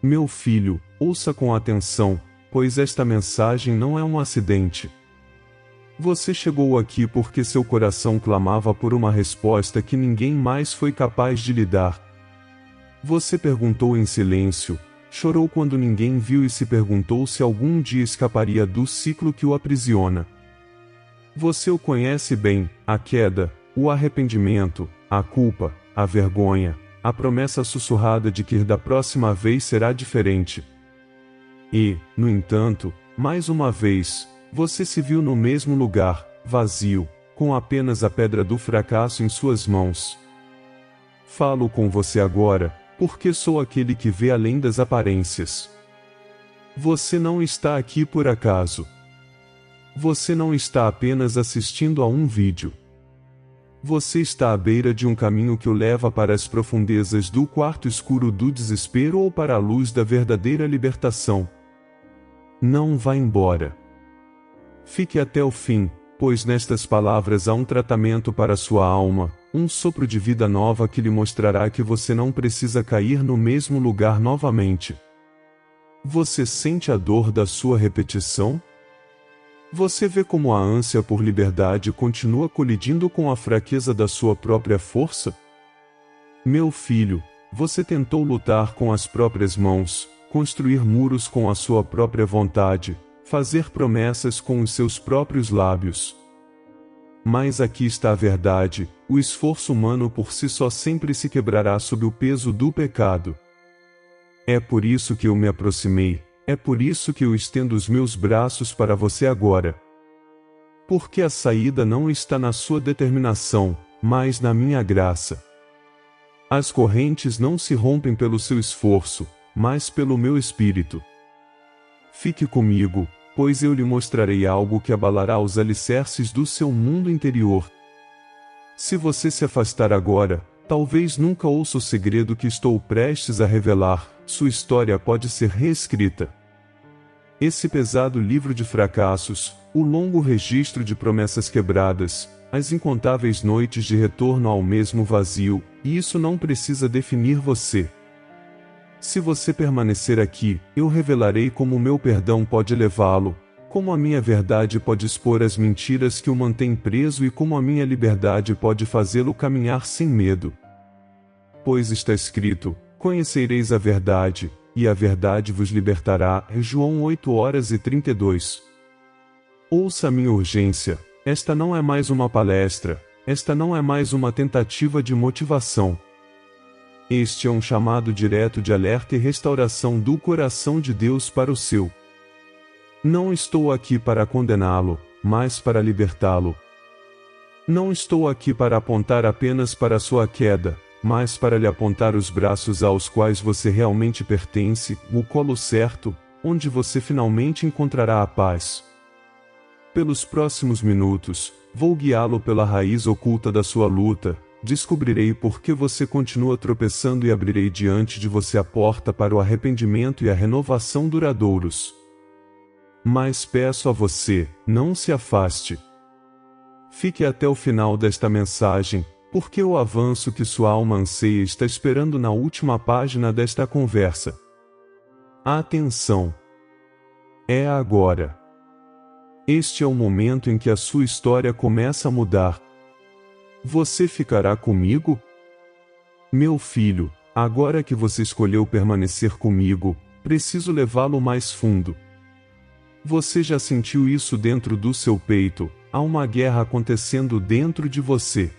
Meu filho, ouça com atenção, pois esta mensagem não é um acidente. Você chegou aqui porque seu coração clamava por uma resposta que ninguém mais foi capaz de lhe dar. Você perguntou em silêncio, chorou quando ninguém viu e se perguntou se algum dia escaparia do ciclo que o aprisiona. Você o conhece bem, a queda, o arrependimento, a culpa, a vergonha, a promessa sussurrada de que da próxima vez será diferente. E, no entanto, mais uma vez, você se viu no mesmo lugar, vazio, com apenas a pedra do fracasso em suas mãos. Falo com você agora, porque sou aquele que vê além das aparências. Você não está aqui por acaso. Você não está apenas assistindo a um vídeo. Você está à beira de um caminho que o leva para as profundezas do quarto escuro do desespero ou para a luz da verdadeira libertação. Não vá embora. Fique até o fim, pois nestas palavras há um tratamento para sua alma, um sopro de vida nova que lhe mostrará que você não precisa cair no mesmo lugar novamente. Você sente a dor da sua repetição? Você vê como a ânsia por liberdade continua colidindo com a fraqueza da sua própria força? Meu filho, você tentou lutar com as próprias mãos, construir muros com a sua própria vontade, fazer promessas com os seus próprios lábios. Mas aqui está a verdade: o esforço humano por si só sempre se quebrará sob o peso do pecado. É por isso que eu me aproximei. É por isso que eu estendo os meus braços para você agora. Porque a saída não está na sua determinação, mas na minha graça. As correntes não se rompem pelo seu esforço, mas pelo meu espírito. Fique comigo, pois eu lhe mostrarei algo que abalará os alicerces do seu mundo interior. Se você se afastar agora, talvez nunca ouça o segredo que estou prestes a revelar. Sua história pode ser reescrita. Esse pesado livro de fracassos, o longo registro de promessas quebradas, as incontáveis noites de retorno ao mesmo vazio, e isso não precisa definir você. Se você permanecer aqui, eu revelarei como o meu perdão pode levá-lo, como a minha verdade pode expor as mentiras que o mantêm preso e como a minha liberdade pode fazê-lo caminhar sem medo. Pois está escrito: conhecereis a verdade, e a verdade vos libertará. João 8h32. Ouça a minha urgência. Esta não é mais uma palestra, esta não é mais uma tentativa de motivação. Este é um chamado direto de alerta e restauração do coração de Deus para o seu. Não estou aqui para condená-lo, mas para libertá-lo. Não estou aqui para apontar apenas para a sua queda, mas para lhe apontar os braços aos quais você realmente pertence, o colo certo, onde você finalmente encontrará a paz. Pelos próximos minutos, vou guiá-lo pela raiz oculta da sua luta, descobrirei por que você continua tropeçando e abrirei diante de você a porta para o arrependimento e a renovação duradouros. Mas peço a você, não se afaste. Fique até o final desta mensagem, porque o avanço que sua alma anseia está esperando na última página desta conversa. Atenção! É agora. Este é o momento em que a sua história começa a mudar. Você ficará comigo? Meu filho, agora que você escolheu permanecer comigo, preciso levá-lo mais fundo. Você já sentiu isso dentro do seu peito? Há uma guerra acontecendo dentro de você.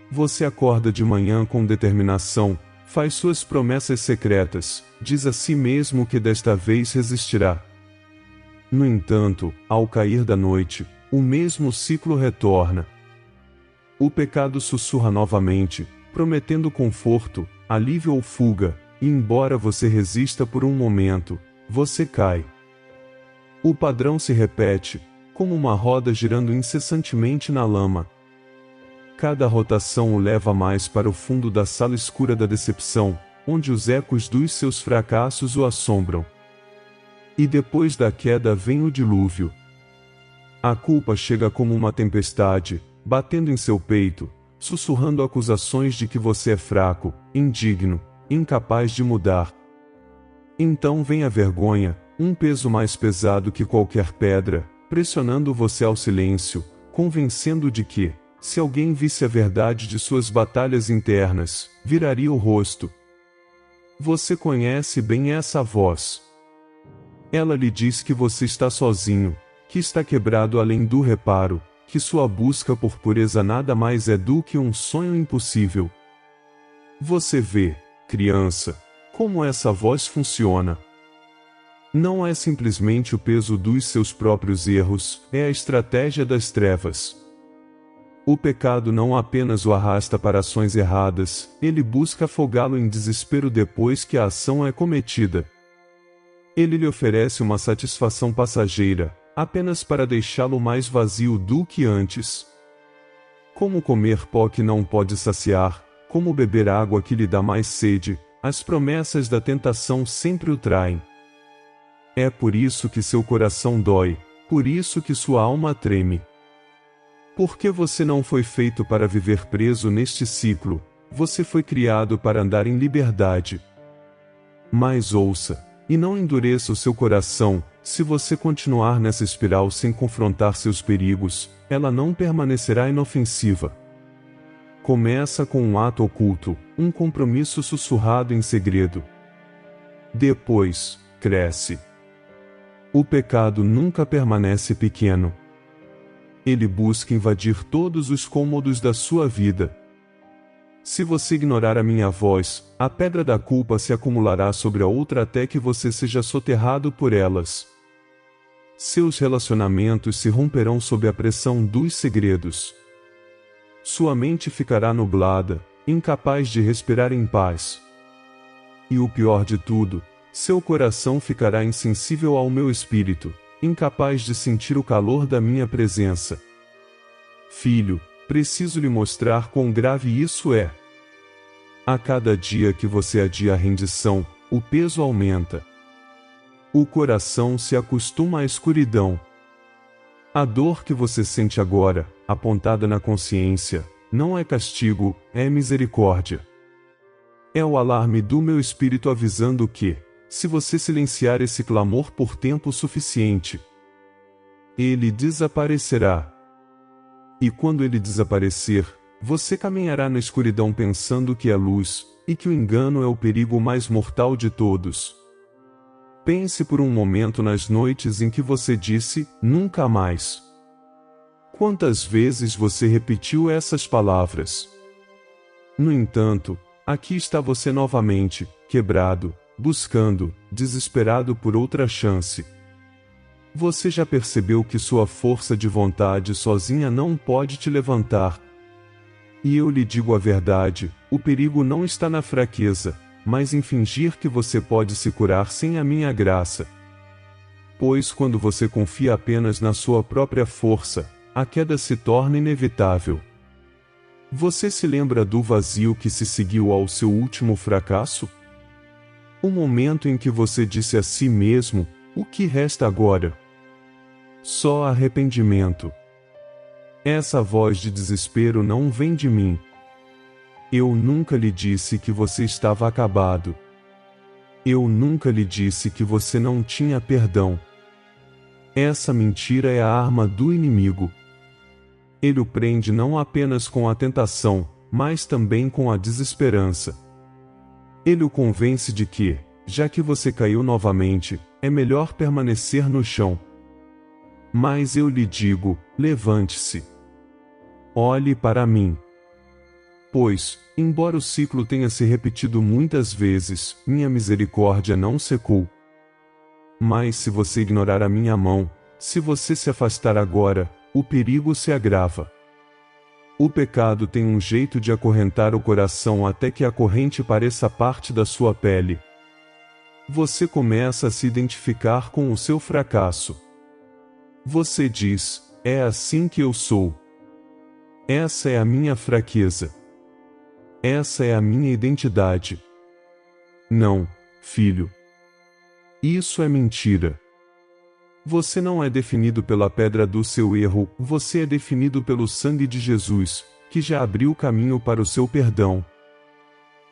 Você acorda de manhã com determinação, faz suas promessas secretas, diz a si mesmo que desta vez resistirá. No entanto, ao cair da noite, o mesmo ciclo retorna. O pecado sussurra novamente, prometendo conforto, alívio ou fuga, e embora você resista por um momento, você cai. O padrão se repete, como uma roda girando incessantemente na lama. Cada rotação o leva mais para o fundo da sala escura da decepção, onde os ecos dos seus fracassos o assombram. E depois da queda vem o dilúvio. A culpa chega como uma tempestade, batendo em seu peito, sussurrando acusações de que você é fraco, indigno, incapaz de mudar. Então vem a vergonha, um peso mais pesado que qualquer pedra, pressionando você ao silêncio, convencendo de que, se alguém visse a verdade de suas batalhas internas, viraria o rosto. Você conhece bem essa voz. Ela lhe diz que você está sozinho, que está quebrado além do reparo, que sua busca por pureza nada mais é do que um sonho impossível. Você vê, criança, como essa voz funciona. Não é simplesmente o peso dos seus próprios erros, é a estratégia das trevas. O pecado não apenas o arrasta para ações erradas, ele busca afogá-lo em desespero depois que a ação é cometida. Ele lhe oferece uma satisfação passageira, apenas para deixá-lo mais vazio do que antes. Como comer pó que não pode saciar, como beber água que lhe dá mais sede, as promessas da tentação sempre o traem. É por isso que seu coração dói, por isso que sua alma treme. Porque você não foi feito para viver preso neste ciclo, você foi criado para andar em liberdade. Mas ouça, e não endureça o seu coração, se você continuar nessa espiral sem confrontar seus perigos, ela não permanecerá inofensiva. Começa com um ato oculto, um compromisso sussurrado em segredo. Depois, cresce. O pecado nunca permanece pequeno. Ele busca invadir todos os cômodos da sua vida. Se você ignorar a minha voz, a pedra da culpa se acumulará sobre a outra até que você seja soterrado por elas. Seus relacionamentos se romperão sob a pressão dos segredos. Sua mente ficará nublada, incapaz de respirar em paz. E o pior de tudo, seu coração ficará insensível ao meu espírito, incapaz de sentir o calor da minha presença. Filho, preciso lhe mostrar quão grave isso é. A cada dia que você adia a rendição, o peso aumenta. O coração se acostuma à escuridão. A dor que você sente agora, apontada na consciência, não é castigo, é misericórdia. É o alarme do meu espírito avisando que, se você silenciar esse clamor por tempo suficiente, ele desaparecerá. E quando ele desaparecer, você caminhará na escuridão pensando que é luz, e que o engano é o perigo mais mortal de todos. Pense por um momento nas noites em que você disse, nunca mais. Quantas vezes você repetiu essas palavras? No entanto, aqui está você novamente, quebrado, buscando, desesperado por outra chance. Você já percebeu que sua força de vontade sozinha não pode te levantar? E eu lhe digo a verdade, o perigo não está na fraqueza, mas em fingir que você pode se curar sem a minha graça. Pois quando você confia apenas na sua própria força, a queda se torna inevitável. Você se lembra do vazio que se seguiu ao seu último fracasso? O momento em que você disse a si mesmo, o que resta agora? Só arrependimento. Essa voz de desespero não vem de mim. Eu nunca lhe disse que você estava acabado. Eu nunca lhe disse que você não tinha perdão. Essa mentira é a arma do inimigo. Ele o prende não apenas com a tentação, mas também com a desesperança. Ele o convence de que, já que você caiu novamente, é melhor permanecer no chão. Mas eu lhe digo, levante-se. Olhe para mim. Pois, embora o ciclo tenha se repetido muitas vezes, minha misericórdia não secou. Mas se você ignorar a minha mão, se você se afastar agora, o perigo se agrava. O pecado tem um jeito de acorrentar o coração até que a corrente pareça parte da sua pele. Você começa a se identificar com o seu fracasso. Você diz, é assim que eu sou. Essa é a minha fraqueza. Essa é a minha identidade. Não, filho. Isso é mentira. Você não é definido pela pedra do seu erro, você é definido pelo sangue de Jesus, que já abriu o caminho para o seu perdão.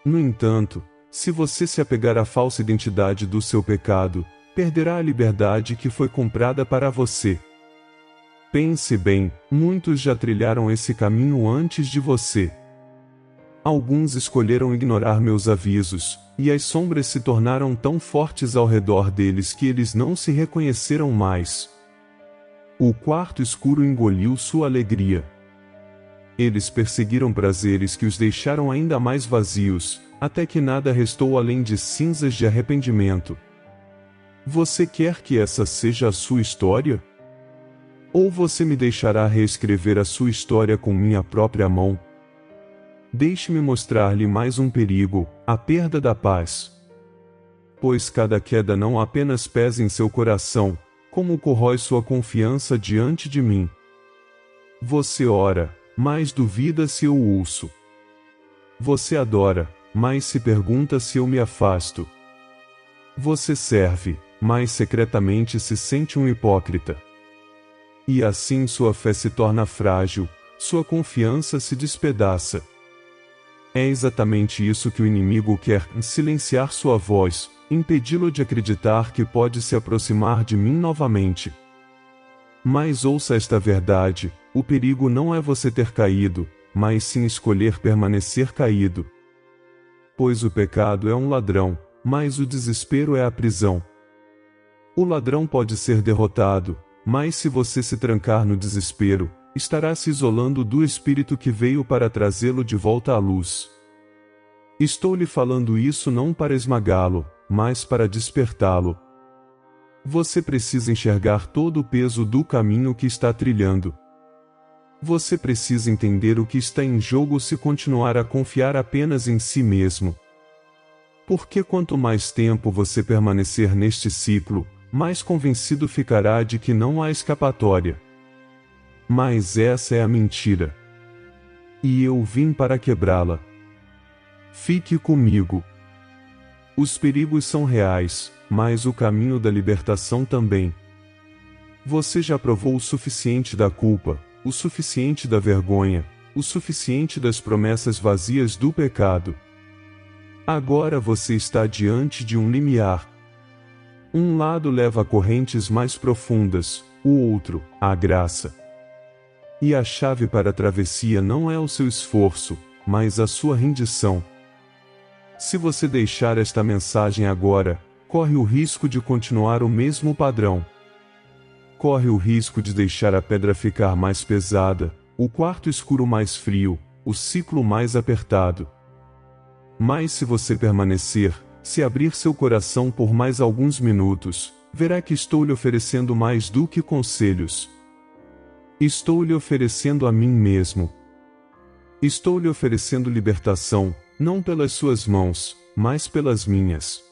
No entanto, Se você se apegar à falsa identidade do seu pecado, perderá a liberdade que foi comprada para você. Pense bem, muitos já trilharam esse caminho antes de você. Alguns escolheram ignorar meus avisos, e as sombras se tornaram tão fortes ao redor deles que eles não se reconheceram mais. O quarto escuro engoliu sua alegria. Eles perseguiram prazeres que os deixaram ainda mais vazios, até que nada restou além de cinzas de arrependimento. Você quer que essa seja a sua história? Ou você me deixará reescrever a sua história com minha própria mão? Deixe-me mostrar-lhe mais um perigo, a perda da paz. Pois cada queda não apenas pesa em seu coração, como corrói sua confiança diante de mim. Você ora, mas duvida se eu ouço. Você adora, mas se pergunta se eu me afasto. Você serve, mas secretamente se sente um hipócrita. E assim sua fé se torna frágil, sua confiança se despedaça. É exatamente isso que o inimigo quer: silenciar sua voz, impedi-lo de acreditar que pode se aproximar de mim novamente. Mas ouça esta verdade: o perigo não é você ter caído, mas sim escolher permanecer caído. Pois o pecado é um ladrão, mas o desespero é a prisão. O ladrão pode ser derrotado, mas se você se trancar no desespero, estará se isolando do Espírito que veio para trazê-lo de volta à luz. Estou lhe falando isso não para esmagá-lo, mas para despertá-lo. Você precisa enxergar todo o peso do caminho que está trilhando. Você precisa entender o que está em jogo se continuar a confiar apenas em si mesmo. Porque quanto mais tempo você permanecer neste ciclo, mais convencido ficará de que não há escapatória. Mas essa é a mentira. E eu vim para quebrá-la. Fique comigo. Os perigos são reais, mas o caminho da libertação também. Você já provou o suficiente da culpa, o suficiente da vergonha, o suficiente das promessas vazias do pecado. Agora você está diante de um limiar. Um lado leva a correntes mais profundas, o outro, a graça. E a chave para a travessia não é o seu esforço, mas a sua rendição. Se você deixar esta mensagem agora, corre o risco de continuar o mesmo padrão. Corre o risco de deixar a pedra ficar mais pesada, o quarto escuro mais frio, o ciclo mais apertado. Mas se você permanecer, se abrir seu coração por mais alguns minutos, verá que estou lhe oferecendo mais do que conselhos. Estou lhe oferecendo a mim mesmo. Estou lhe oferecendo libertação, não pelas suas mãos, mas pelas minhas.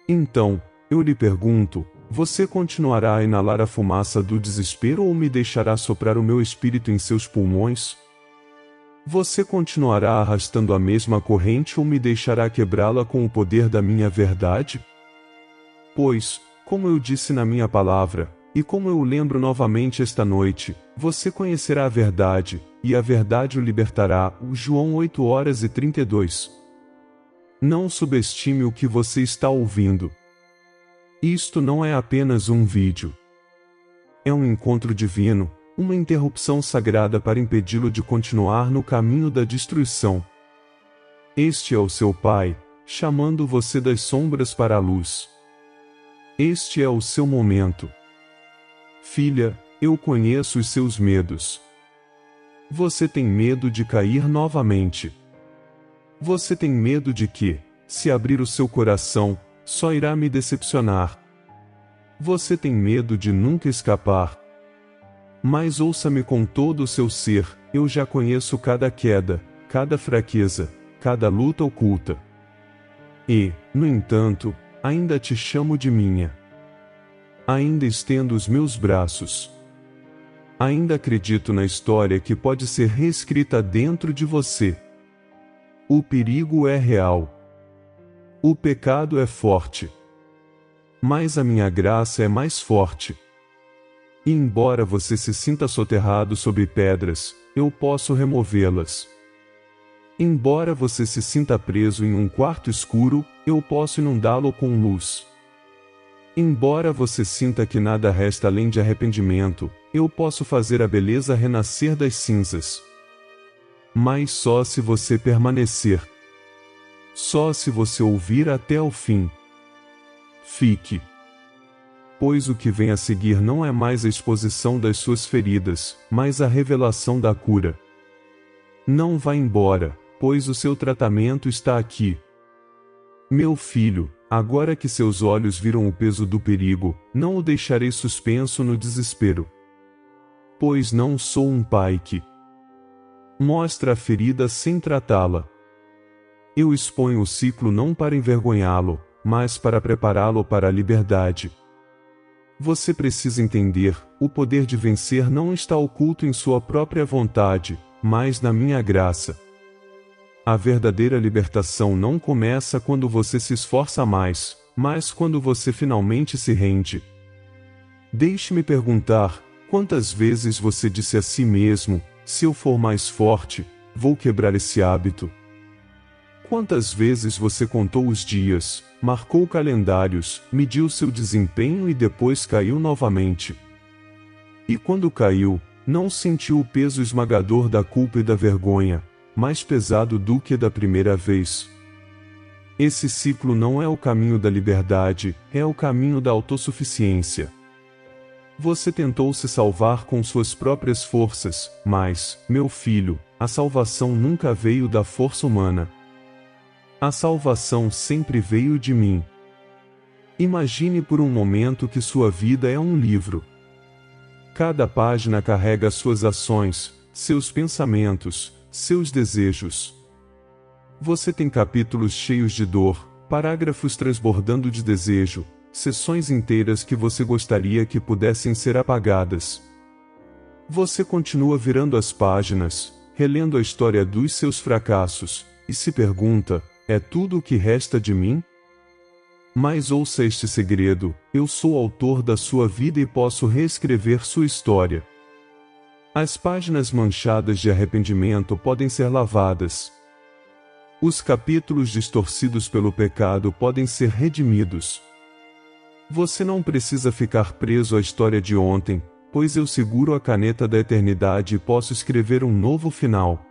Então, eu lhe pergunto, você continuará a inalar a fumaça do desespero ou me deixará soprar o meu espírito em seus pulmões? Você continuará arrastando a mesma corrente ou me deixará quebrá-la com o poder da minha verdade? Pois, como eu disse na minha palavra, e como eu lembro novamente esta noite, você conhecerá a verdade, e a verdade o libertará. João 8:32. Não subestime o que você está ouvindo. Isto não é apenas um vídeo. É um encontro divino, uma interrupção sagrada para impedi-lo de continuar no caminho da destruição. Este é o seu Pai, chamando você das sombras para a luz. Este é o seu momento. Filha, eu conheço os seus medos. Você tem medo de cair novamente. Você tem medo de que, se abrir o seu coração, só irá me decepcionar. Você tem medo de nunca escapar. Mas ouça-me com todo o seu ser, eu já conheço cada queda, cada fraqueza, cada luta oculta. E, no entanto, ainda te chamo de minha. Ainda estendo os meus braços. Ainda acredito na história que pode ser reescrita dentro de você. O perigo é real. O pecado é forte. Mas a minha graça é mais forte. E embora você se sinta soterrado sob pedras, eu posso removê-las. Embora você se sinta preso em um quarto escuro, eu posso inundá-lo com luz. Embora você sinta que nada resta além de arrependimento, eu posso fazer a beleza renascer das cinzas. Mas só se você permanecer. Só se você ouvir até o fim. Fique. Pois o que vem a seguir não é mais a exposição das suas feridas, mas a revelação da cura. Não vá embora, pois o seu tratamento está aqui. Meu filho, agora que seus olhos viram o peso do perigo, não o deixarei suspenso no desespero. Pois não sou um pai que mostra a ferida sem tratá-la. Eu exponho o ciclo não para envergonhá-lo, mas para prepará-lo para a liberdade. Você precisa entender, o poder de vencer não está oculto em sua própria vontade, mas na minha graça. A verdadeira libertação não começa quando você se esforça mais, mas quando você finalmente se rende. Deixe-me perguntar, quantas vezes você disse a si mesmo, se eu for mais forte, vou quebrar esse hábito? Quantas vezes você contou os dias, marcou calendários, mediu seu desempenho e depois caiu novamente? E quando caiu, não sentiu o peso esmagador da culpa e da vergonha, mais pesado do que da primeira vez? Esse ciclo não é o caminho da liberdade, é o caminho da autossuficiência. Você tentou se salvar com suas próprias forças, mas, meu filho, a salvação nunca veio da força humana. A salvação sempre veio de mim. Imagine por um momento que sua vida é um livro. Cada página carrega suas ações, seus pensamentos, seus desejos. Você tem capítulos cheios de dor, parágrafos transbordando de desejo, seções inteiras que você gostaria que pudessem ser apagadas. Você continua virando as páginas, relendo a história dos seus fracassos, e se pergunta: é tudo o que resta de mim? Mas ouça este segredo: eu sou autor da sua vida e posso reescrever sua história. As páginas manchadas de arrependimento podem ser lavadas. Os capítulos distorcidos pelo pecado podem ser redimidos. Você não precisa ficar preso à história de ontem, pois eu seguro a caneta da eternidade e posso escrever um novo final.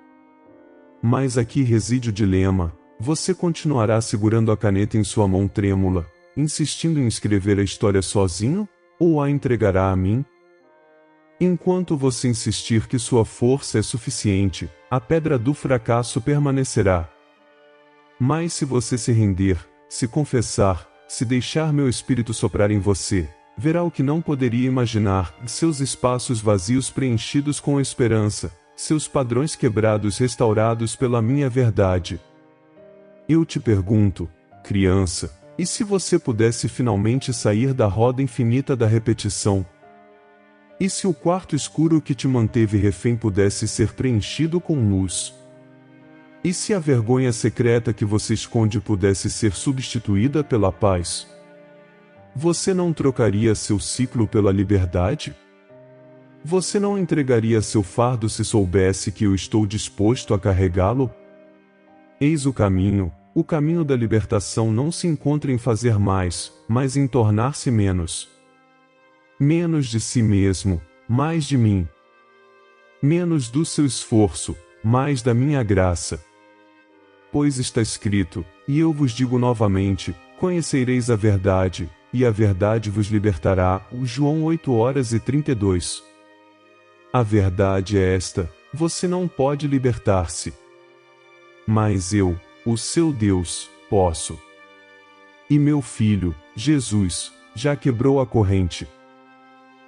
Mas aqui reside o dilema: você continuará segurando a caneta em sua mão trêmula, insistindo em escrever a história sozinho, ou a entregará a mim? Enquanto você insistir que sua força é suficiente, a pedra do fracasso permanecerá. Mas se você se render, se confessar, se deixar meu espírito soprar em você, verá o que não poderia imaginar: seus espaços vazios preenchidos com esperança, seus padrões quebrados restaurados pela minha verdade. Eu te pergunto, criança, e se você pudesse finalmente sair da roda infinita da repetição? E se o quarto escuro que te manteve refém pudesse ser preenchido com luz? E se a vergonha secreta que você esconde pudesse ser substituída pela paz? Você não trocaria seu ciclo pela liberdade? Você não entregaria seu fardo se soubesse que eu estou disposto a carregá-lo? Eis o caminho da libertação não se encontra em fazer mais, mas em tornar-se menos. Menos de si mesmo, mais de mim. Menos do seu esforço, mais da minha graça. Pois está escrito, e eu vos digo novamente: conhecereis a verdade, e a verdade vos libertará. João 8:32. A verdade é esta: você não pode libertar-se. Mas eu, o seu Deus, posso. E meu filho, Jesus, já quebrou a corrente.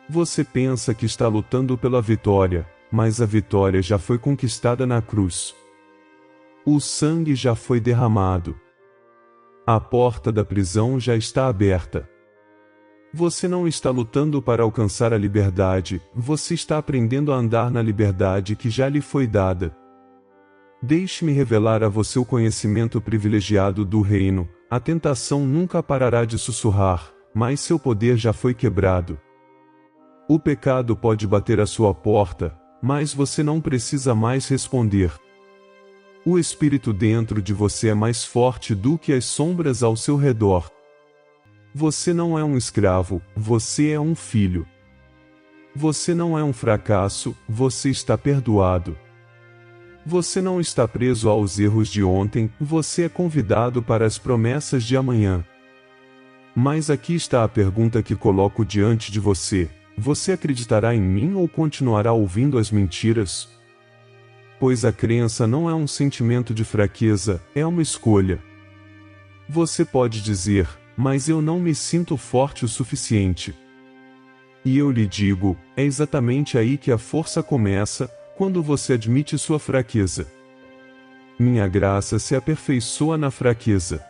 Você pensa que está lutando pela vitória, mas a vitória já foi conquistada na cruz. O sangue já foi derramado. A porta da prisão já está aberta. Você não está lutando para alcançar a liberdade, você está aprendendo a andar na liberdade que já lhe foi dada. Deixe-me revelar a você o conhecimento privilegiado do reino: a tentação nunca parará de sussurrar, mas seu poder já foi quebrado. O pecado pode bater à sua porta, mas você não precisa mais responder. O espírito dentro de você é mais forte do que as sombras ao seu redor. Você não é um escravo, você é um filho. Você não é um fracasso, você está perdoado. Você não está preso aos erros de ontem, você é convidado para as promessas de amanhã. Mas aqui está a pergunta que coloco diante de você: você acreditará em mim ou continuará ouvindo as mentiras? Pois a crença não é um sentimento de fraqueza, é uma escolha. Você pode dizer, mas eu não me sinto forte o suficiente. E eu lhe digo, é exatamente aí que a força começa, quando você admite sua fraqueza. Minha graça se aperfeiçoa na fraqueza.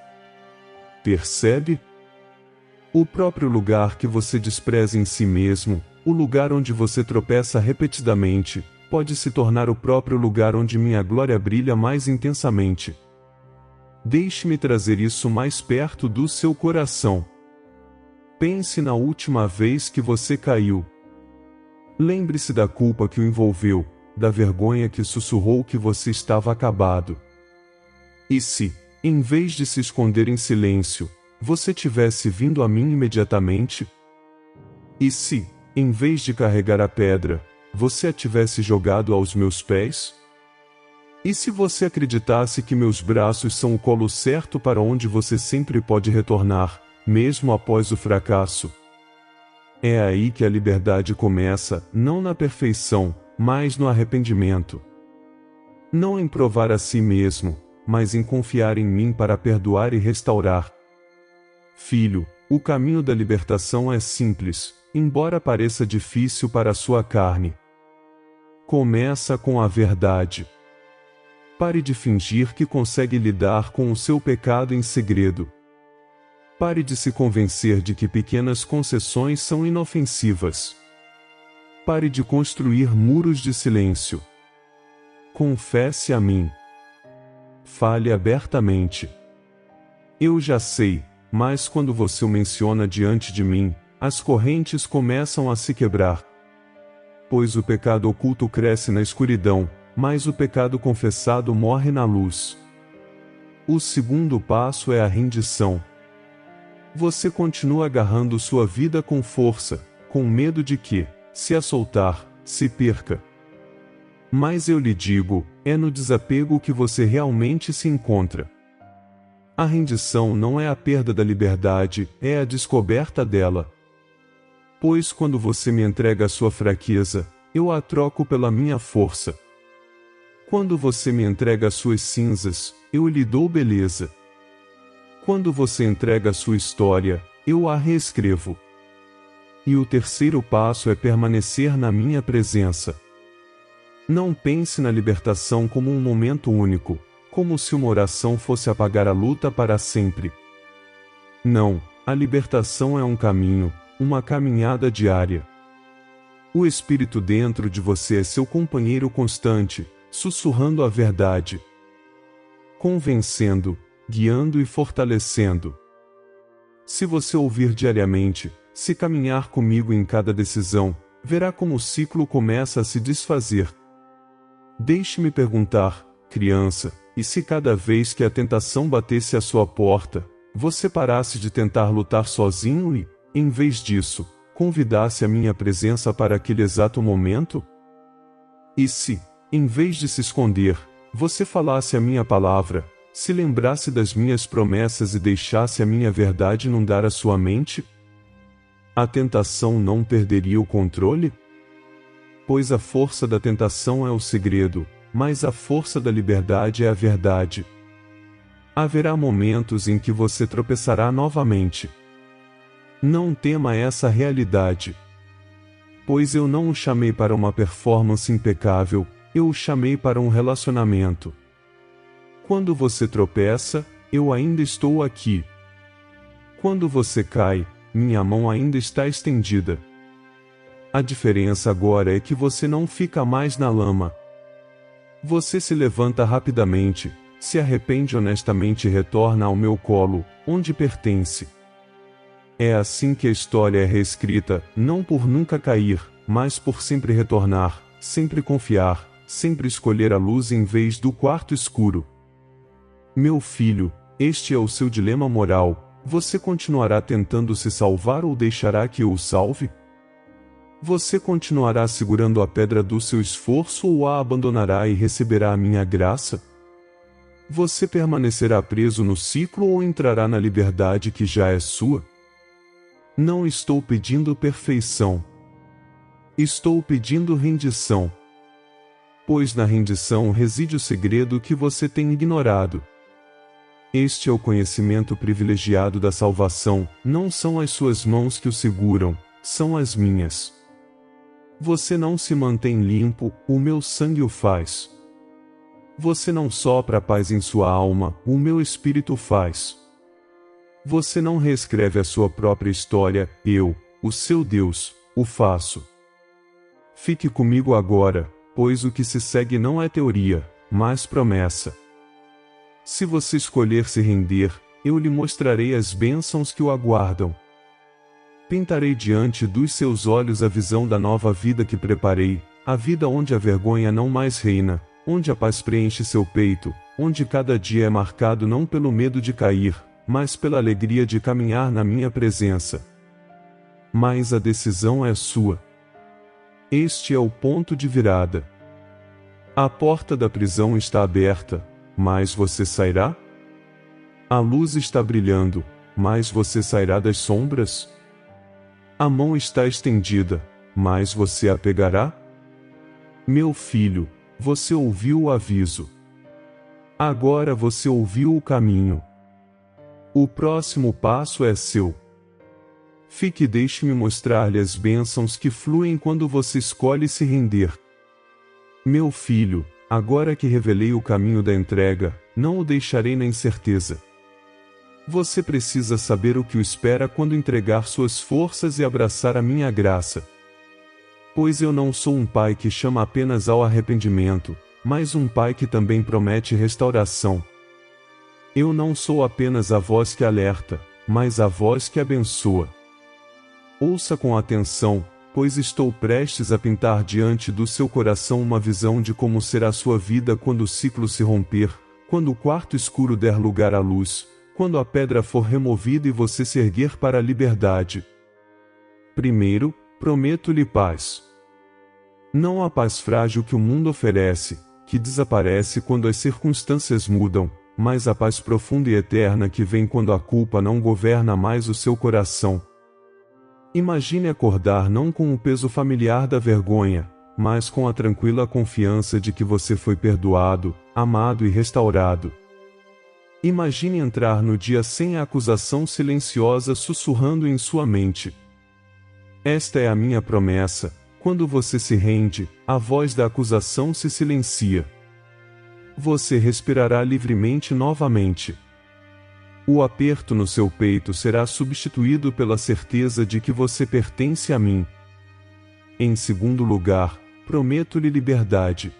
Percebe? O próprio lugar que você despreza em si mesmo, o lugar onde você tropeça repetidamente, pode se tornar o próprio lugar onde minha glória brilha mais intensamente. Deixe-me trazer isso mais perto do seu coração. Pense na última vez que você caiu. Lembre-se da culpa que o envolveu, da vergonha que sussurrou que você estava acabado. E se, em vez de se esconder em silêncio, você tivesse vindo a mim imediatamente? E se, em vez de carregar a pedra, você a tivesse jogado aos meus pés? E se você acreditasse que meus braços são o colo certo para onde você sempre pode retornar, mesmo após o fracasso? É aí que a liberdade começa, não na perfeição, mas no arrependimento. Não em provar a si mesmo, mas em confiar em mim para perdoar e restaurar. Filho, o caminho da libertação é simples, embora pareça difícil para a sua carne. Começa com a verdade. Pare de fingir que consegue lidar com o seu pecado em segredo. Pare de se convencer de que pequenas concessões são inofensivas. Pare de construir muros de silêncio. Confesse a mim. Fale abertamente. Eu já sei, mas quando você o menciona diante de mim, as correntes começam a se quebrar. Pois o pecado oculto cresce na escuridão, mas o pecado confessado morre na luz. O segundo passo é a rendição. Você continua agarrando sua vida com força, com medo de que, se a soltar, se perca. Mas eu lhe digo, é no desapego que você realmente se encontra. A rendição não é a perda da liberdade, é a descoberta dela. Pois quando você me entrega a sua fraqueza, eu a troco pela minha força. Quando você me entrega as suas cinzas, eu lhe dou beleza. Quando você entrega a sua história, eu a reescrevo. E o terceiro passo é permanecer na minha presença. Não pense na libertação como um momento único, como se uma oração fosse apagar a luta para sempre. Não, a libertação é um caminho, uma caminhada diária. O Espírito dentro de você é seu companheiro constante, sussurrando a verdade, convencendo, guiando e fortalecendo. Se você ouvir diariamente, se caminhar comigo em cada decisão, verá como o ciclo começa a se desfazer. Deixe-me perguntar, criança, e se cada vez que a tentação batesse à sua porta, você parasse de tentar lutar sozinho e, em vez disso, convidasse a minha presença para aquele exato momento? E se, em vez de se esconder, você falasse a minha palavra, se lembrasse das minhas promessas e deixasse a minha verdade inundar a sua mente? A tentação não perderia o controle? Pois a força da tentação é o segredo, mas a força da liberdade é a verdade. Haverá momentos em que você tropeçará novamente. Não tema essa realidade. Pois eu não o chamei para uma performance impecável, eu o chamei para um relacionamento. Quando você tropeça, eu ainda estou aqui. Quando você cai, minha mão ainda está estendida. A diferença agora é que você não fica mais na lama. Você se levanta rapidamente, se arrepende honestamente e retorna ao meu colo, onde pertence. É assim que a história é reescrita, não por nunca cair, mas por sempre retornar, sempre confiar, sempre escolher a luz em vez do quarto escuro. Meu filho, este é o seu dilema moral: você continuará tentando se salvar ou deixará que eu o salve? Você continuará segurando a pedra do seu esforço ou a abandonará e receberá a minha graça? Você permanecerá preso no ciclo ou entrará na liberdade que já é sua? Não estou pedindo perfeição. Estou pedindo rendição. Pois na rendição reside o segredo que você tem ignorado. Este é o conhecimento privilegiado da salvação: não são as suas mãos que o seguram, são as minhas. Você não se mantém limpo, o meu sangue o faz. Você não sopra a paz em sua alma, o meu espírito faz. Você não reescreve a sua própria história, eu, o seu Deus, o faço. Fique comigo agora, pois o que se segue não é teoria, mas promessa. Se você escolher se render, eu lhe mostrarei as bênçãos que o aguardam. Pintarei diante dos seus olhos a visão da nova vida que preparei, a vida onde a vergonha não mais reina, onde a paz preenche seu peito, onde cada dia é marcado não pelo medo de cair, mas pela alegria de caminhar na minha presença. Mas a decisão é sua. Este é o ponto de virada. A porta da prisão está aberta, mas você sairá? A luz está brilhando, mas você sairá das sombras? A mão está estendida, mas você a pegará? Meu filho, você ouviu o aviso. Agora você ouviu o caminho. O próximo passo é seu. Fique e deixe-me mostrar-lhe as bênçãos que fluem quando você escolhe se render. Meu filho, agora que revelei o caminho da entrega, não o deixarei na incerteza. Você precisa saber o que o espera quando entregar suas forças e abraçar a minha graça. Pois eu não sou um pai que chama apenas ao arrependimento, mas um pai que também promete restauração. Eu não sou apenas a voz que alerta, mas a voz que abençoa. Ouça com atenção, pois estou prestes a pintar diante do seu coração uma visão de como será sua vida quando o ciclo se romper, quando o quarto escuro der lugar à luz, quando a pedra for removida e você se erguer para a liberdade. Primeiro, prometo-lhe paz. Não a paz frágil que o mundo oferece, que desaparece quando as circunstâncias mudam, mas a paz profunda e eterna que vem quando a culpa não governa mais o seu coração. Imagine acordar não com o peso familiar da vergonha, mas com a tranquila confiança de que você foi perdoado, amado e restaurado. Imagine entrar no dia sem a acusação silenciosa sussurrando em sua mente. Esta é a minha promessa: quando você se rende, a voz da acusação se silencia. Você respirará livremente novamente. O aperto no seu peito será substituído pela certeza de que você pertence a mim. Em segundo lugar, prometo-lhe liberdade.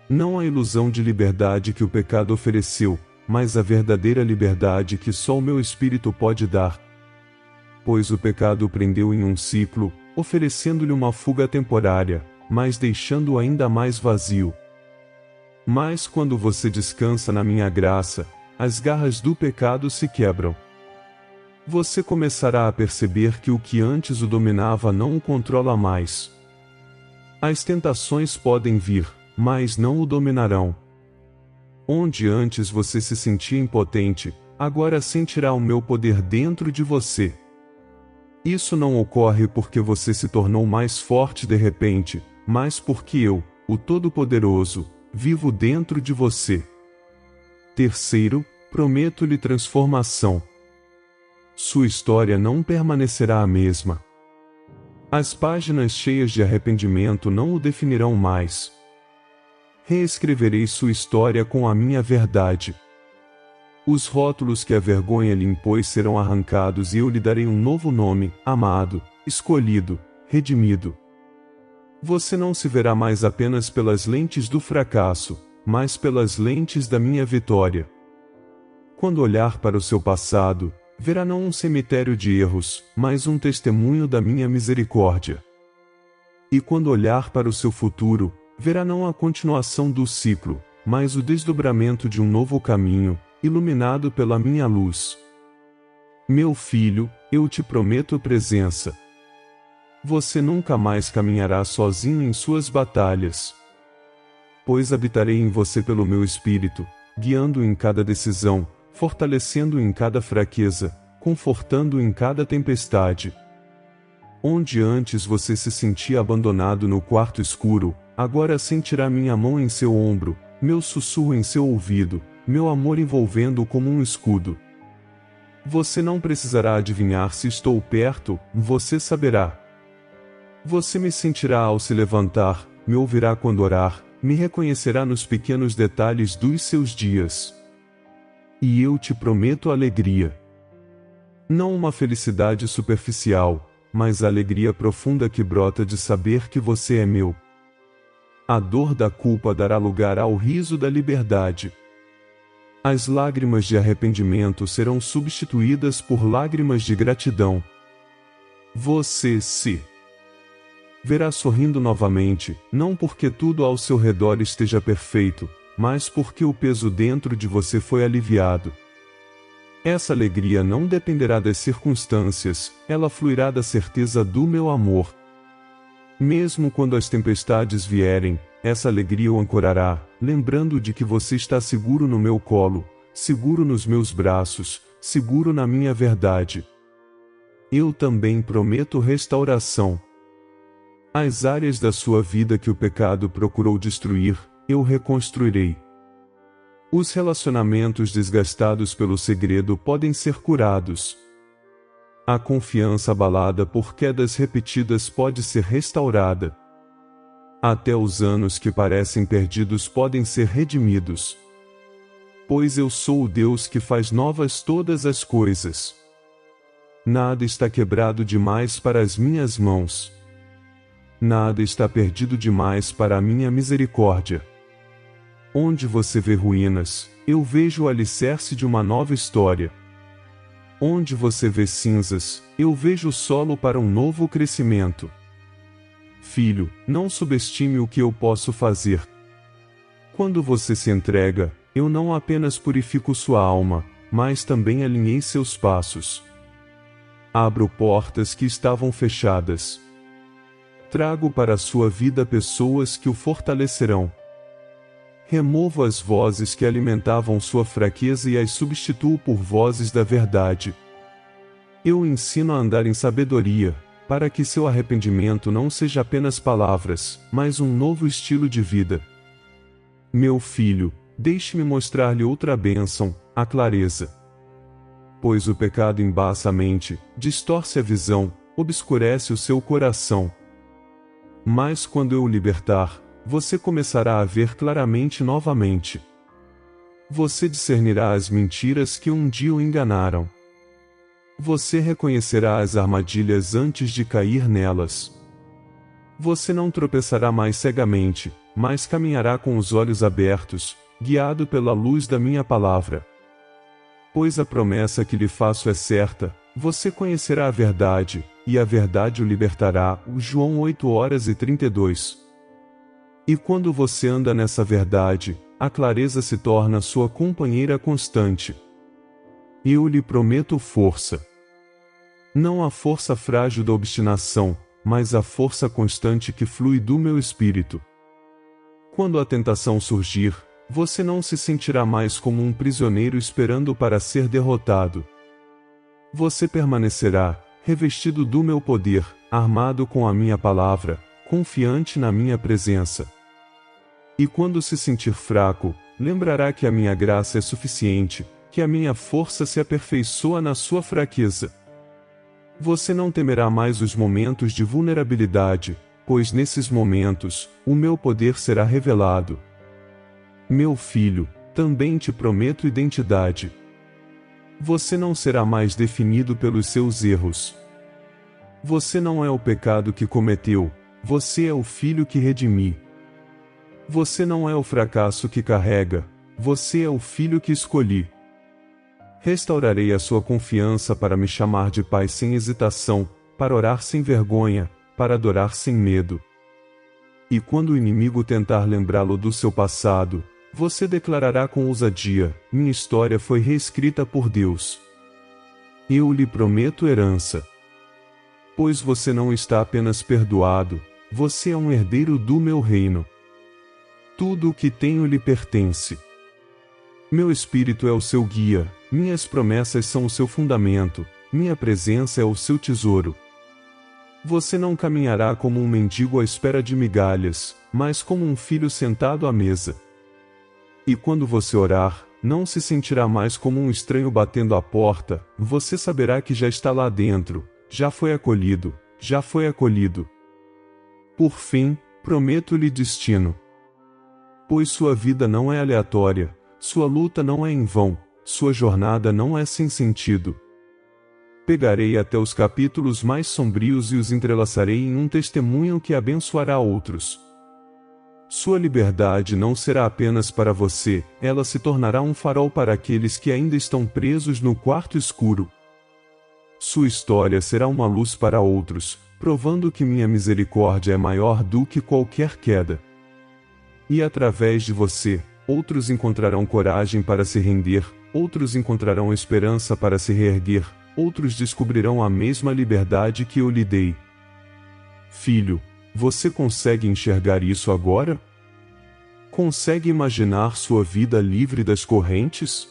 Não a ilusão de liberdade que o pecado ofereceu, mas a verdadeira liberdade que só o meu espírito pode dar. Pois o pecado o prendeu em um ciclo, oferecendo-lhe uma fuga temporária, mas deixando-o ainda mais vazio. Mas quando você descansa na minha graça, as garras do pecado se quebram. Você começará a perceber que o que antes o dominava não o controla mais. As tentações podem vir, mas não o dominarão. Onde antes você se sentia impotente, agora sentirá o meu poder dentro de você. Isso não ocorre porque você se tornou mais forte de repente, mas porque eu, o Todo-Poderoso, vivo dentro de você. Terceiro, prometo-lhe transformação. Sua história não permanecerá a mesma. As páginas cheias de arrependimento não o definirão mais. Reescreverei sua história com a minha verdade. Os rótulos que a vergonha lhe impôs serão arrancados e eu lhe darei um novo nome: amado, escolhido, redimido. Você não se verá mais apenas pelas lentes do fracasso, mas pelas lentes da minha vitória. Quando olhar para o seu passado, verá não um cemitério de erros, mas um testemunho da minha misericórdia. E quando olhar para o seu futuro, verá não a continuação do ciclo, mas o desdobramento de um novo caminho, iluminado pela minha luz. Meu filho, eu te prometo presença. Você nunca mais caminhará sozinho em suas batalhas. Pois habitarei em você pelo meu espírito, guiando em cada decisão, fortalecendo em cada fraqueza, confortando em cada tempestade. Onde antes você se sentia abandonado no quarto escuro, agora sentirá minha mão em seu ombro, meu sussurro em seu ouvido, meu amor envolvendo-o como um escudo. Você não precisará adivinhar se estou perto, você saberá. Você me sentirá ao se levantar, me ouvirá quando orar, me reconhecerá nos pequenos detalhes dos seus dias. E eu te prometo alegria. Não uma felicidade superficial, mas a alegria profunda que brota de saber que você é meu. A dor da culpa dará lugar ao riso da liberdade. As lágrimas de arrependimento serão substituídas por lágrimas de gratidão. Você se verá sorrindo novamente, não porque tudo ao seu redor esteja perfeito, mas porque o peso dentro de você foi aliviado. Essa alegria não dependerá das circunstâncias, ela fluirá da certeza do meu amor. Mesmo quando as tempestades vierem, essa alegria o ancorará, lembrando de que você está seguro no meu colo, seguro nos meus braços, seguro na minha verdade. Eu também prometo restauração. As áreas da sua vida que o pecado procurou destruir, eu reconstruirei. Os relacionamentos desgastados pelo segredo podem ser curados. A confiança abalada por quedas repetidas pode ser restaurada. Até os anos que parecem perdidos podem ser redimidos. Pois eu sou o Deus que faz novas todas as coisas. Nada está quebrado demais para as minhas mãos. Nada está perdido demais para a minha misericórdia. Onde você vê ruínas, eu vejo o alicerce de uma nova história. Onde você vê cinzas, eu vejo o solo para um novo crescimento. Filho, não subestime o que eu posso fazer. Quando você se entrega, eu não apenas purifico sua alma, mas também alinhei seus passos. Abro portas que estavam fechadas. Trago para a sua vida pessoas que o fortalecerão. Removo as vozes que alimentavam sua fraqueza e as substituo por vozes da verdade. Eu o ensino a andar em sabedoria, para que seu arrependimento não seja apenas palavras, mas um novo estilo de vida. Meu filho, deixe-me mostrar-lhe outra bênção, a clareza. Pois o pecado embaça a mente, distorce a visão, obscurece o seu coração. Mas quando eu o libertar, você começará a ver claramente novamente. Você discernirá as mentiras que um dia o enganaram. Você reconhecerá as armadilhas antes de cair nelas. Você não tropeçará mais cegamente, mas caminhará com os olhos abertos, guiado pela luz da minha palavra. Pois a promessa que lhe faço é certa, você conhecerá a verdade, e a verdade o libertará. João 8:32. E quando você anda nessa verdade, a clareza se torna sua companheira constante. Eu lhe prometo força. Não a força frágil da obstinação, mas a força constante que flui do meu espírito. Quando a tentação surgir, você não se sentirá mais como um prisioneiro esperando para ser derrotado. Você permanecerá, revestido do meu poder, armado com a minha palavra, confiante na minha presença. E quando se sentir fraco, lembrará que a minha graça é suficiente, que a minha força se aperfeiçoa na sua fraqueza. Você não temerá mais os momentos de vulnerabilidade, pois nesses momentos, o meu poder será revelado. Meu filho, também te prometo identidade. Você não será mais definido pelos seus erros. Você não é o pecado que cometeu, você é o filho que redimi. Você não é o fracasso que carrega, você é o filho que escolhi. Restaurarei a sua confiança para me chamar de pai sem hesitação, para orar sem vergonha, para adorar sem medo. E quando o inimigo tentar lembrá-lo do seu passado, você declarará com ousadia: minha história foi reescrita por Deus. Eu lhe prometo herança. Pois você não está apenas perdoado, você é um herdeiro do meu reino. Tudo o que tenho lhe pertence. Meu espírito é o seu guia, minhas promessas são o seu fundamento, minha presença é o seu tesouro. Você não caminhará como um mendigo à espera de migalhas, mas como um filho sentado à mesa. E quando você orar, não se sentirá mais como um estranho batendo à porta, você saberá que já está lá dentro, já foi acolhido, já foi acolhido. Por fim, prometo-lhe destino. Pois sua vida não é aleatória, sua luta não é em vão, sua jornada não é sem sentido. Pegarei até os capítulos mais sombrios e os entrelaçarei em um testemunho que abençoará outros. Sua liberdade não será apenas para você, ela se tornará um farol para aqueles que ainda estão presos no quarto escuro. Sua história será uma luz para outros, provando que minha misericórdia é maior do que qualquer queda. E através de você, outros encontrarão coragem para se render, outros encontrarão esperança para se reerguer, outros descobrirão a mesma liberdade que eu lhe dei. Filho, você consegue enxergar isso agora? Consegue imaginar sua vida livre das correntes?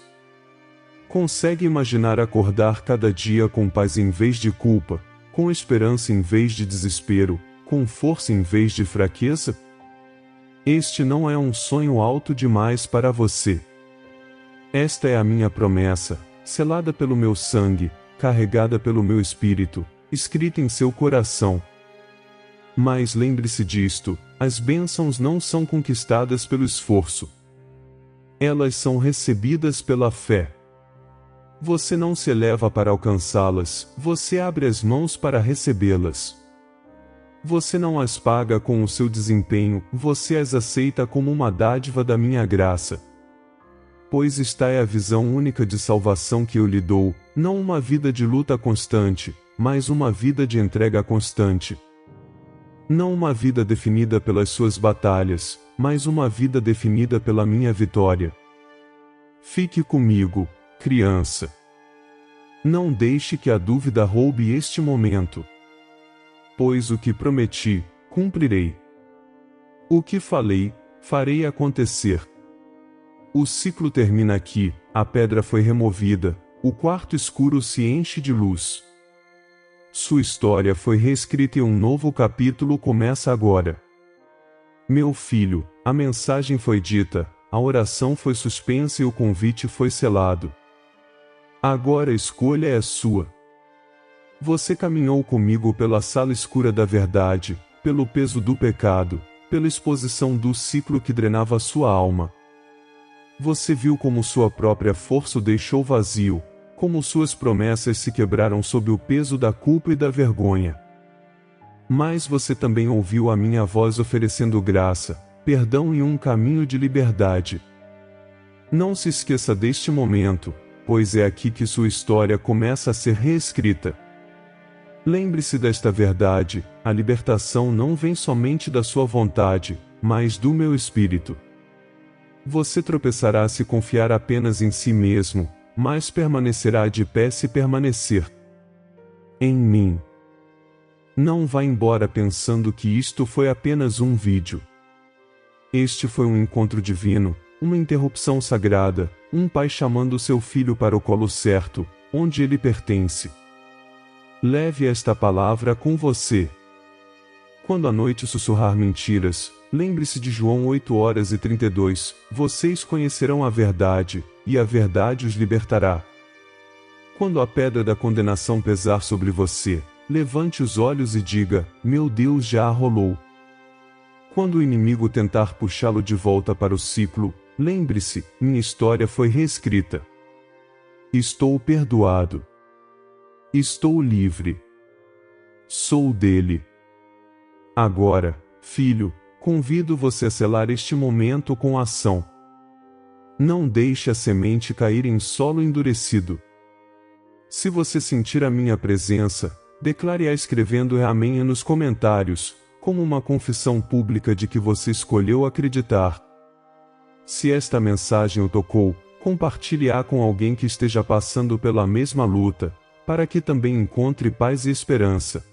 Consegue imaginar acordar cada dia com paz em vez de culpa, com esperança em vez de desespero, com força em vez de fraqueza? Este não é um sonho alto demais para você. Esta é a minha promessa, selada pelo meu sangue, carregada pelo meu espírito, escrita em seu coração. Mas lembre-se disto: as bênçãos não são conquistadas pelo esforço. Elas são recebidas pela fé. Você não se eleva para alcançá-las, você abre as mãos para recebê-las. Você não as paga com o seu desempenho, você as aceita como uma dádiva da minha graça. Pois esta é a visão única de salvação que eu lhe dou, não uma vida de luta constante, mas uma vida de entrega constante. Não uma vida definida pelas suas batalhas, mas uma vida definida pela minha vitória. Fique comigo, criança. Não deixe que a dúvida roube este momento. Pois o que prometi, cumprirei. O que falei, farei acontecer. O ciclo termina aqui, a pedra foi removida, o quarto escuro se enche de luz. Sua história foi reescrita e um novo capítulo começa agora. Meu filho, a mensagem foi dita, a oração foi suspensa e o convite foi selado. Agora a escolha é sua. Você caminhou comigo pela sala escura da verdade, pelo peso do pecado, pela exposição do ciclo que drenava sua alma. Você viu como sua própria força o deixou vazio, como suas promessas se quebraram sob o peso da culpa e da vergonha. Mas você também ouviu a minha voz oferecendo graça, perdão e um caminho de liberdade. Não se esqueça deste momento, pois é aqui que sua história começa a ser reescrita. Lembre-se desta verdade: a libertação não vem somente da sua vontade, mas do meu espírito. Você tropeçará se confiar apenas em si mesmo, mas permanecerá de pé se permanecer em mim. Não vá embora pensando que isto foi apenas um vídeo. Este foi um encontro divino, uma interrupção sagrada, um pai chamando seu filho para o colo certo, onde ele pertence. Leve esta palavra com você. Quando a noite sussurrar mentiras, lembre-se de João 8:32, vocês conhecerão a verdade, e a verdade os libertará. Quando a pedra da condenação pesar sobre você, levante os olhos e diga: meu Deus já a rolou. Quando o inimigo tentar puxá-lo de volta para o ciclo, lembre-se: minha história foi reescrita. Estou perdoado. Estou livre. Sou dele. Agora, filho, convido você a selar este momento com ação. Não deixe a semente cair em solo endurecido. Se você sentir a minha presença, declare-a escrevendo Amém nos comentários, como uma confissão pública de que você escolheu acreditar. Se esta mensagem o tocou, compartilhe-a com alguém que esteja passando pela mesma luta, para que também encontre paz e esperança.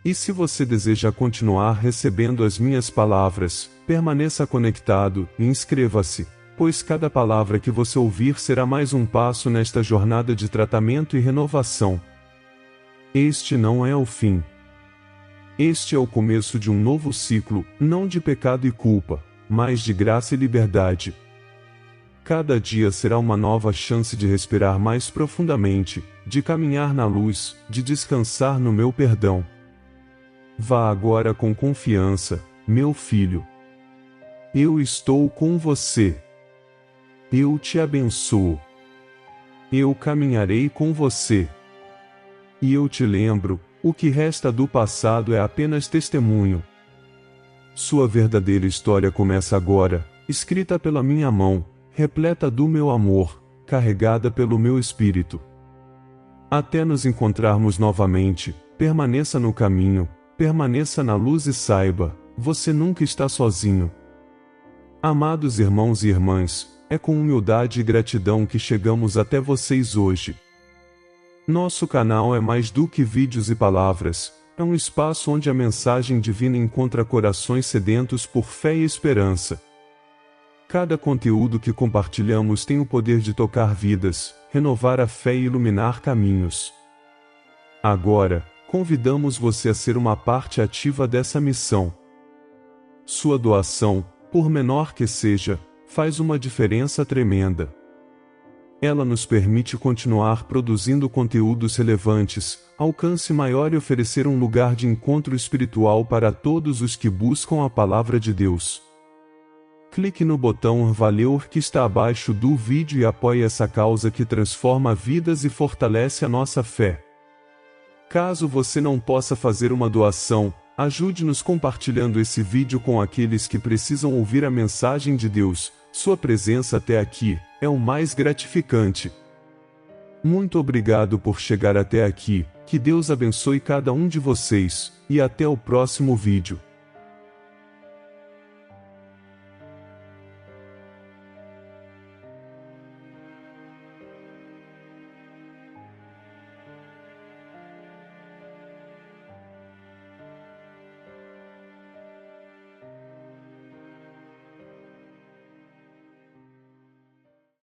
E se você deseja continuar recebendo as minhas palavras, permaneça conectado e inscreva-se, pois cada palavra que você ouvir será mais um passo nesta jornada de tratamento e renovação. Este não é o fim. Este é o começo de um novo ciclo, não de pecado e culpa, mas de graça e liberdade. Cada dia será uma nova chance de respirar mais profundamente, de caminhar na luz, de descansar no meu perdão. Vá agora com confiança, meu filho. Eu estou com você. Eu te abençoo. Eu caminharei com você. E eu te lembro, o que resta do passado é apenas testemunho. Sua verdadeira história começa agora, escrita pela minha mão, repleta do meu amor, carregada pelo meu espírito. Até nos encontrarmos novamente, permaneça no caminho, permaneça na luz e saiba, você nunca está sozinho. Amados irmãos e irmãs, é com humildade e gratidão que chegamos até vocês hoje. Nosso canal é mais do que vídeos e palavras, é um espaço onde a mensagem divina encontra corações sedentos por fé e esperança. Cada conteúdo que compartilhamos tem o poder de tocar vidas, renovar a fé e iluminar caminhos. Agora, convidamos você a ser uma parte ativa dessa missão. Sua doação, por menor que seja, faz uma diferença tremenda. Ela nos permite continuar produzindo conteúdos relevantes, alcance maior e oferecer um lugar de encontro espiritual para todos os que buscam a Palavra de Deus. Clique no botão Valeu que está abaixo do vídeo e apoie essa causa que transforma vidas e fortalece a nossa fé. Caso você não possa fazer uma doação, ajude-nos compartilhando esse vídeo com aqueles que precisam ouvir a mensagem de Deus. Sua presença até aqui é o mais gratificante. Muito obrigado por chegar até aqui, que Deus abençoe cada um de vocês, e até o próximo vídeo.